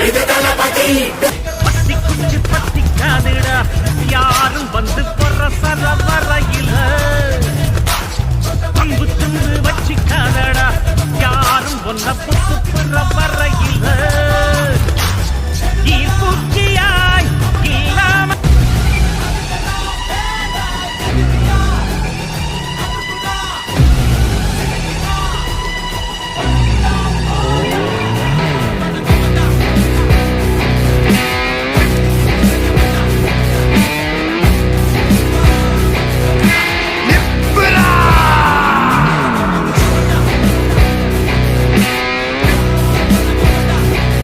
பத்தி குச்சி பத்திக்காதுடா யாரும் வந்து போற சரவரையில பம்பு துண்டு வச்சிக்காதடா யாரும் ஒன்ன